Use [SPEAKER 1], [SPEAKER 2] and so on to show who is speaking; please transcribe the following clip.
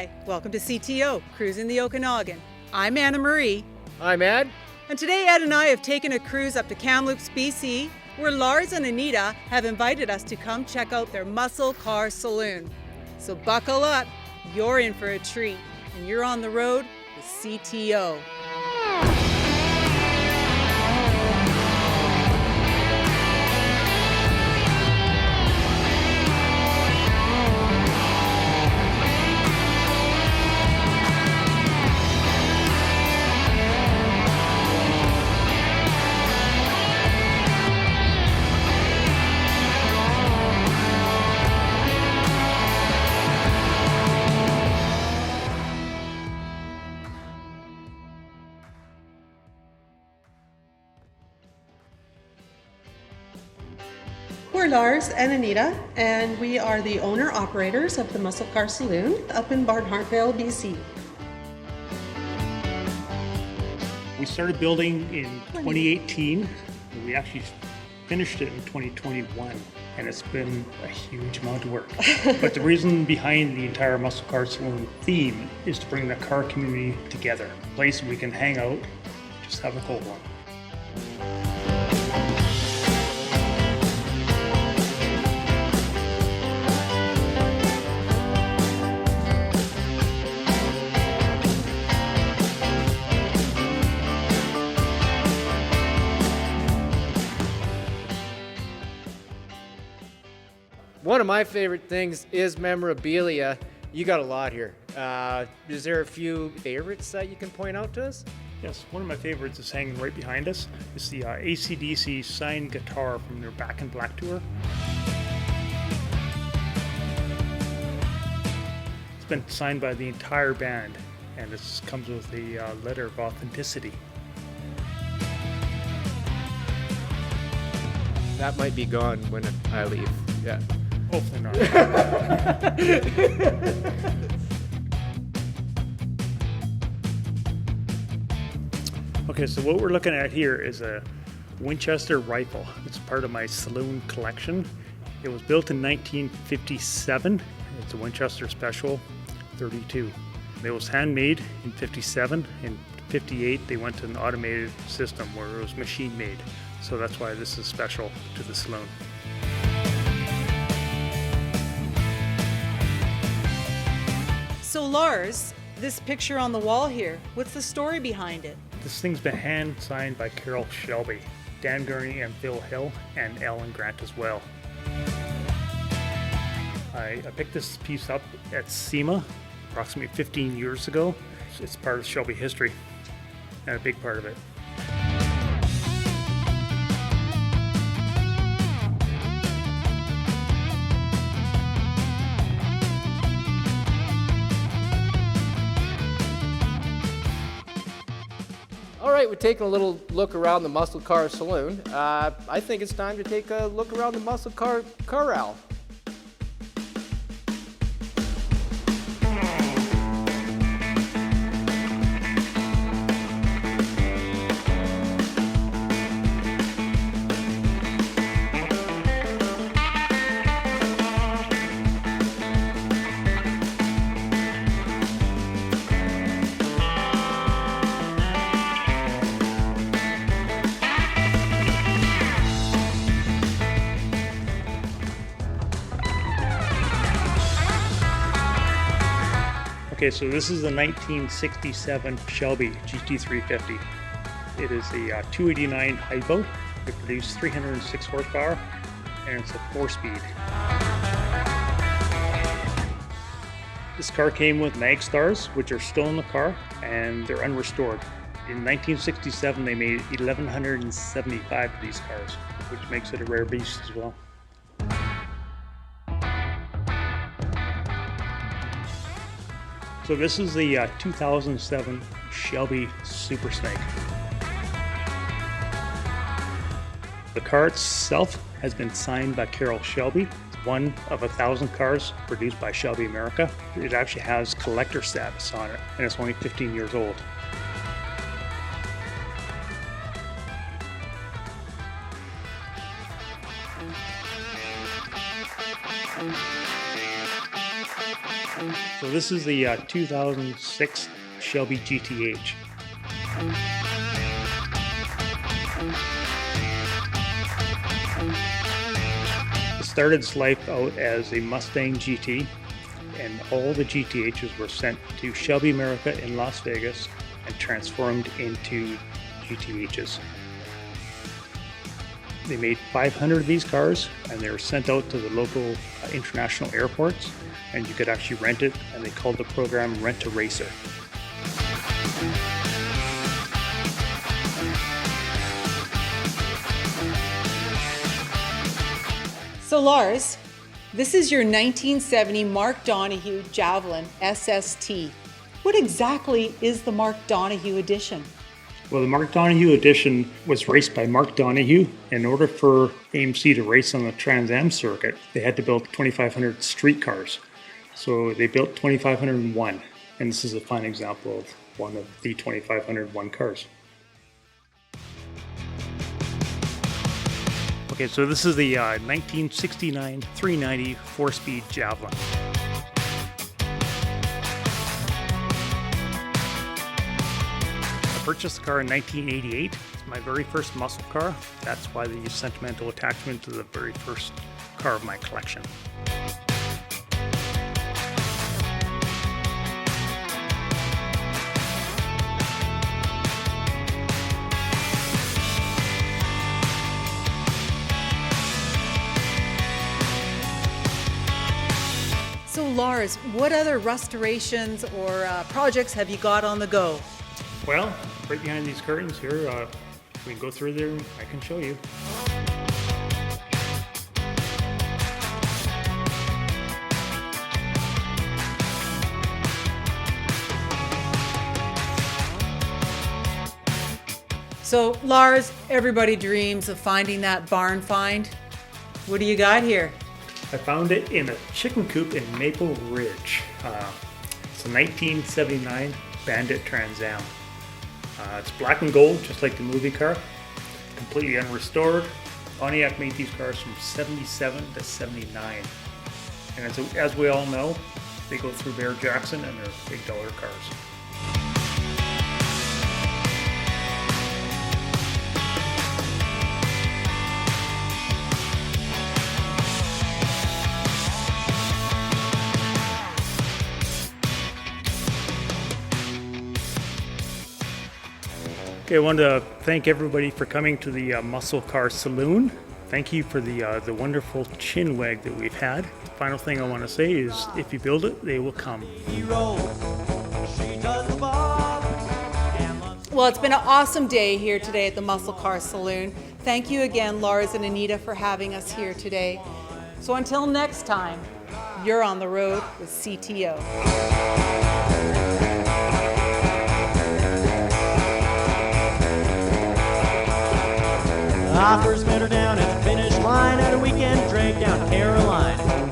[SPEAKER 1] Hi, welcome to CTO, Cruising the Okanagan. I'm Anna Marie.
[SPEAKER 2] I'm Ed.
[SPEAKER 1] And today Ed and I have taken a cruise up to Kamloops B.C, where Lars and Anita have invited us to come check out their Muscle Car Saloon. So buckle up, you're in for a treat, and you're on the road with CTO.
[SPEAKER 3] We're Lars and Anita, and we are the owner-operators of the Muscle Car Saloon up in Donahue, B.C.
[SPEAKER 4] We started building in 2018, and we actually finished it in 2021, and it's been a huge amount of work. But the reason behind the entire Muscle Car Saloon theme is to bring the car community together, a place we can hang out, just have a cold one.
[SPEAKER 2] One of my favorite things is memorabilia. You got a lot here. Is there a few favorites that you can point out to us?
[SPEAKER 4] Yes, one of my favorites is hanging right behind us. It's the AC/DC signed guitar from their Back in Black tour. It's been signed by the entire band, and this comes with a letter of authenticity.
[SPEAKER 2] That might be gone when I leave. Yeah.
[SPEAKER 4] Hopefully not. Okay, so what we're looking at here is a Winchester Rifle. It's part of my saloon collection. It was built in 1957. It's a Winchester Special 32. It was handmade in 57. In 58, they went to an automated system where it was machine made. So that's why this is special to the saloon.
[SPEAKER 1] So Lars, this picture on the wall here, what's the story behind it?
[SPEAKER 4] This thing's been hand signed by Carol Shelby, Dan Gurney and Phil Hill, and Alan Grant as well. I picked this piece up at SEMA approximately 15 years ago. It's part of Shelby history and a big part of it.
[SPEAKER 2] All right, we're taking a little look around the Muscle Car Saloon. I think it's time to take a look around the Muscle Car Corral.
[SPEAKER 4] Okay, so this is the 1967 Shelby GT350. It is a 289 Hypo. It produced 306 horsepower, and it's a 4-speed. This car came with mag stars, which are still in the car, and they're unrestored. In 1967, they made 1,175 of these cars, which makes it a rare beast as well. So this is the 2007 Shelby Super Snake. The car itself has been signed by Carol Shelby. It's one of 1,000 cars produced by Shelby America. It actually has collector status on it, and it's only 15 years old. So So this is the 2006 Shelby GTH. It started its life out as a Mustang GT, and all the GTHs were sent to Shelby America in Las Vegas and transformed into GTHs. They made 500 of these cars, and they were sent out to the local international airports, and you could actually rent it, and they called the program Rent a Racer.
[SPEAKER 1] So Lars, this is your 1970 Mark Donahue Javelin SST. What exactly is the Mark Donahue edition?
[SPEAKER 4] Well, the Mark Donahue edition was raced by Mark Donahue. In order for AMC to race on the Trans Am circuit, they had to build 2,500 street cars. So they built 2,501, and this is a fine example of one of the 2,501 cars. Okay, so this is the 1969 390 4-speed Javelin. I purchased the car in 1988. It's my very first muscle car. That's why the sentimental attachment to the very first car of my collection.
[SPEAKER 1] So Lars, what other restorations or projects have you got on the go?
[SPEAKER 4] Well, right behind these curtains here, we can go through there and I can show you.
[SPEAKER 1] So Lars, everybody dreams of finding that barn find. What do you got here?
[SPEAKER 4] I found it in a chicken coop in Maple Ridge. It's a 1979 Bandit Trans Am. It's black and gold, just like the movie car. Completely unrestored. Pontiac made these cars from 77 to 79. And as we all know, they go through Bear Jackson and they're big dollar cars. Okay, I wanted to thank everybody for coming to the Muscle Car Saloon. Thank you for the wonderful chin wag that we've had. Final thing I want to say is, if you build it, they will come.
[SPEAKER 1] Well, it's been an awesome day here today at the Muscle Car Saloon. Thank you again, Lars and Anita, for having us here today. So until next time, you're on the road with CTO.
[SPEAKER 5] I first met her down at the finish line at a weekend drink down Caroline.